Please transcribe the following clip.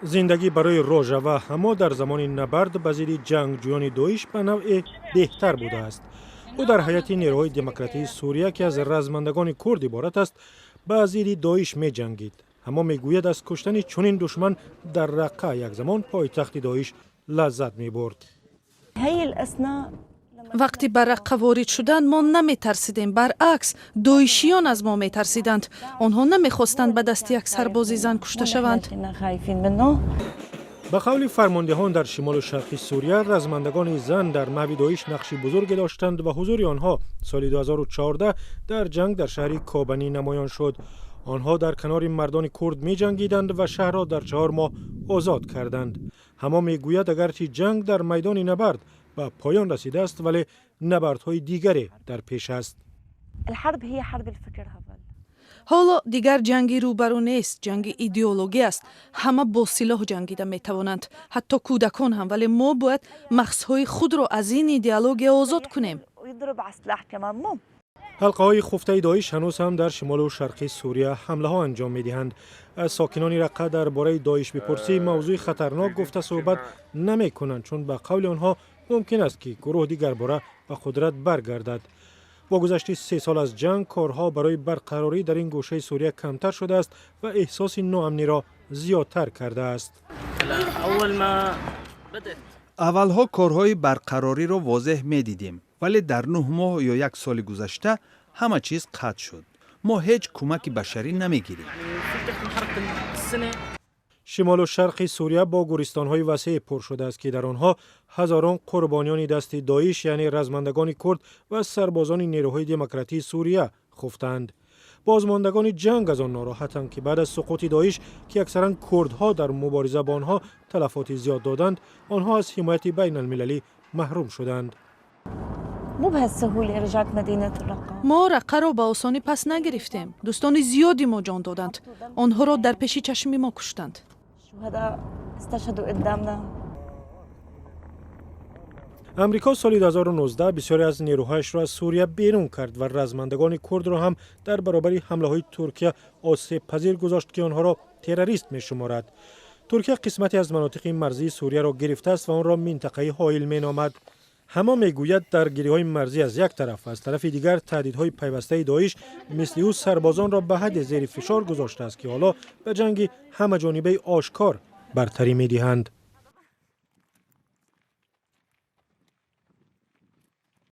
زندگی برای روژاوا اما در زمان نبرد به ضد جنگجویان داعش به نوع بهتر بوده است. او در هیئت نیروهای دموکراتی سوریه که از رزمندگان کرد عبارت است به ضد داعش می جنگید. اما می گوید از کشتن چنین دشمن در رقه یک زمان پایتخت داعش لذت می برد. وقتی به رقه وارد شدند ما نمی ترسیدیم، برعکس داعشیان از ما می ترسیدند. آنها نمی خواستند به دست یک سرباز زن کشته شوند. به قول فرماندهان در شمال و شرقی سوریه، رزمندگان زن در نوع داعش نقشی بزرگ داشتند و حضور آنها سال 2014 در جنگ در شهر کابنی نمایان شد. آنها در کنار مردان کرد می جنگیدند و شهر را در 4 ماه آزاد کردند. اما می گوید اگرچه جنگ در میدان نبرد به پایان رسیده است ولی نبردهای دیگری در پیش است. حالا دیگر جنگی روبرو نیست، جنگ ایدئولوژی است. همه با سلاح جنگیده می توانند، حتی کودکان هم، ولی ما باید مغزهای خود را از این ایدئولوژی آزاد کنیم. حلقه های خفته داعش هنوز هم در شمال و شرقی سوریه حمله ها انجام می دهند. از ساکنان رقه درباره داعش بپرسی موضوع خطرناک گفته صحبت نمی کنند، چون به قول آنها ممکن است که گروه دیگر باره به قدرت برگردد. با گذشت 3 سال از جنگ کارها برای برقراری در این گوشه سوریه کمتر شده است و احساس ناامنی را زیادتر کرده است. اولها کارهای برقراری را واضح می دیدیم، ولی در 9 ماه یا 1 سال گذشته همه چیز قطع شد. ما هیچ کمک بشری نمی گیریم. شمال و شرق سوریه با گورستان‌های وسیع پر شده است که در آنها هزاران قربانیان دست داعش یعنی رزمندگان کرد و سربازان نیروهای دموکراتی سوریه خفتند. بازماندگان جنگ از آن ناراحتند که بعد از سقوط داعش که اکثرا کردها در مبارزه با آنها تلفات زیاد دادند، آنها از حمایت بین المللی محروم شدند. ما رقه را به آسانی پس نگرفتیم. دوستان زیادی ما جان دادند. آنها را در پیش چشم ما کشتند. امریکا سال 2019 بسیاری از نیروهایش را از سوریه بیرون کرد و رزمندگان کرد را هم در برابر حمله های ترکیه آسیب پذیر گذاشت که آنها را تروریست می شمارد. ترکیه قسمتی از مناطق مرزی سوریه را گرفته است و آن را منطقه حائل می نامد. همه میگوید درگیری‌های مرزی از یک طرف، از طرف دیگر تهدیدهای پیوسته داعش مثل او سربازان را به حد زیر فشار گذاشته است که حالا به جنگ همه جانبه آشکار برتری می‌دهند.